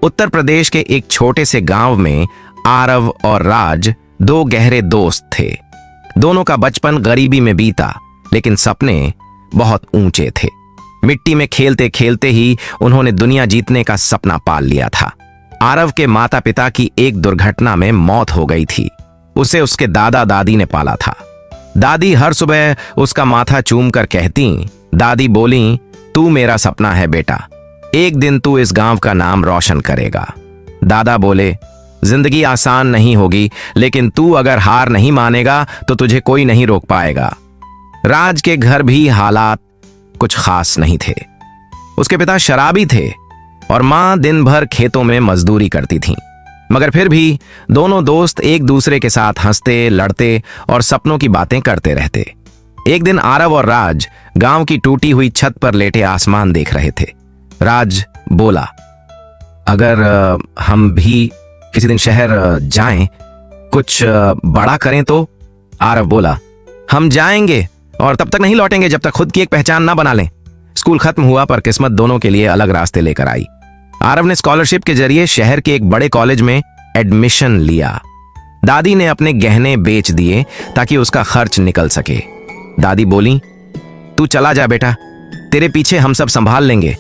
उत्तर प्रदेश के एक छोटे से गांव में आरव और राज दो गहरे दोस्त थे। दोनों का बचपन गरीबी में बीता, लेकिन सपने बहुत ऊंचे थे। मिट्टी में खेलते खेलते ही उन्होंने दुनिया जीतने का सपना पाल लिया था। आरव के माता पिता की एक दुर्घटना में मौत हो गई थी। उसे उसके दादा दादी ने पाला था। दादी हर सुबह उसका माथा चूम कर कहती, दादी बोली, तू मेरा सपना है बेटा, एक दिन तू इस गांव का नाम रोशन करेगा। दादा बोले, जिंदगी आसान नहीं होगी, लेकिन तू अगर हार नहीं मानेगा तो तुझे कोई नहीं रोक पाएगा। राज के घर भी हालात कुछ खास नहीं थे। उसके पिता शराबी थे और मां दिन भर खेतों में मजदूरी करती थीं। मगर फिर भी दोनों दोस्त एक दूसरे के साथ हंसते, लड़ते और सपनों की बातें करते रहते। एक दिन आरव और राज गांव की टूटी हुई छत पर लेटे आसमान देख रहे थे। राज बोला, अगर हम भी किसी दिन शहर जाएं, कुछ बड़ा करें तो? आरव बोला, हम जाएंगे और तब तक नहीं लौटेंगे जब तक खुद की एक पहचान ना बना लें। स्कूल खत्म हुआ, पर किस्मत दोनों के लिए अलग रास्ते लेकर आई। आरव ने स्कॉलरशिप के जरिए शहर के एक बड़े कॉलेज में एडमिशन लिया। दादी ने अपने गहने बेच दिए ताकि उसका खर्च निकल सके। दादी बोली, तू चला जा बेटा, तेरे पीछे हम सब संभाल लेंगे।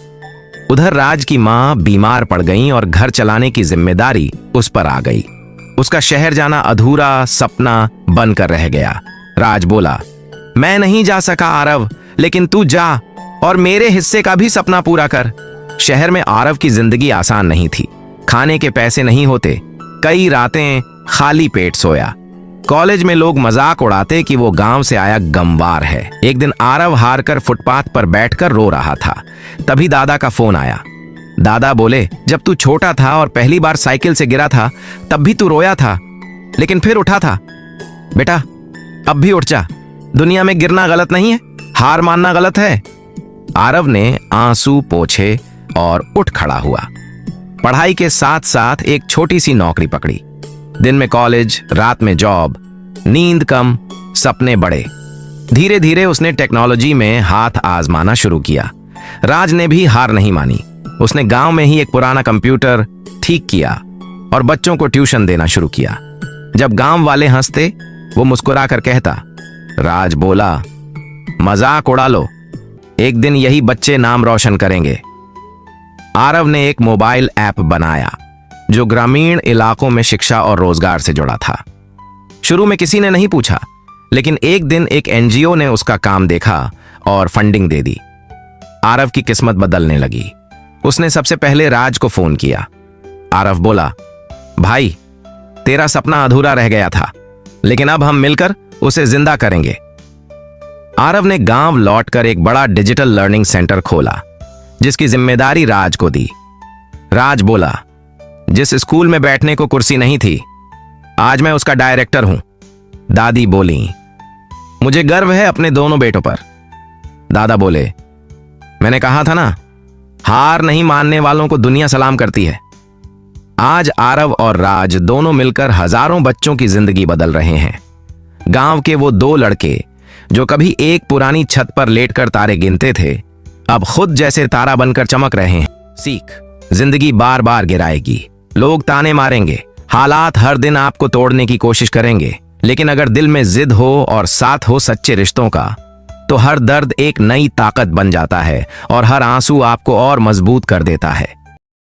उधर राज की मां बीमार पड़ गई और घर चलाने की जिम्मेदारी उस पर आ गई। उसका शहर जाना अधूरा सपना बनकर रह गया। राज बोला, मैं नहीं जा सका आरव, लेकिन तू जा और मेरे हिस्से का भी सपना पूरा कर। शहर में आरव की जिंदगी आसान नहीं थी। खाने के पैसे नहीं होते, कई रातें खाली पेट सोया। कॉलेज में लोग मजाक उड़ाते कि वो गांव से आया गमवार है। एक दिन आरव हार कर फुटपाथ पर बैठकर रो रहा था। तभी दादा का फोन आया। दादा बोले, जब तू छोटा था और पहली बार साइकिल से गिरा था तब भी तू रोया था, लेकिन फिर उठा था। बेटा, अब भी उठ जा। दुनिया में गिरना गलत नहीं है, हार मानना गलत है। आरव ने आंसू पोंछे और उठ खड़ा हुआ। पढ़ाई के साथ साथ एक छोटी सी नौकरी पकड़ी। दिन में कॉलेज, रात में जॉब, नींद कम, सपने बड़े। धीरे धीरे उसने टेक्नोलॉजी में हाथ आजमाना शुरू किया। राज ने भी हार नहीं मानी। उसने गांव में ही एक पुराना कंप्यूटर ठीक किया और बच्चों को ट्यूशन देना शुरू किया। जब गांव वाले हंसते, वो मुस्कुरा कर कहता, राज बोला, मजाक उड़ा लो, एक दिन यही बच्चे नाम रोशन करेंगे। आरव ने एक मोबाइल ऐप बनाया जो ग्रामीण इलाकों में शिक्षा और रोजगार से जुड़ा था। शुरू में किसी ने नहीं पूछा, लेकिन एक दिन एक एनजीओ ने उसका काम देखा और फंडिंग दे दी। आरव की किस्मत बदलने लगी। उसने सबसे पहले राज को फोन किया। आरव बोला, भाई, तेरा सपना अधूरा रह गया था, लेकिन अब हम मिलकर उसे जिंदा करेंगे। आरव ने गांव लौटकर एक बड़ा डिजिटल लर्निंग सेंटर खोला, जिसकी जिम्मेदारी राज को दी। राज बोला, जिस स्कूल में बैठने को कुर्सी नहीं थी, आज मैं उसका डायरेक्टर हूं। दादी बोली, मुझे गर्व है अपने दोनों बेटों पर। दादा बोले, मैंने कहा था ना, हार नहीं मानने वालों को दुनिया सलाम करती है। आज आरव और राज दोनों मिलकर हजारों बच्चों की जिंदगी बदल रहे हैं। गांव के वो दो लड़के जो कभी एक पुरानी छत पर लेटकर तारे गिनते थे, अब खुद जैसे तारा बनकर चमक रहे हैं। सीख, जिंदगी बार बार गिराएगी, लोग ताने मारेंगे, हालात हर दिन आपको तोड़ने की कोशिश करेंगे, लेकिन अगर दिल में जिद हो और साथ हो सच्चे रिश्तों का, तो हर दर्द एक नई ताकत बन जाता है और हर आंसू आपको और मजबूत कर देता है।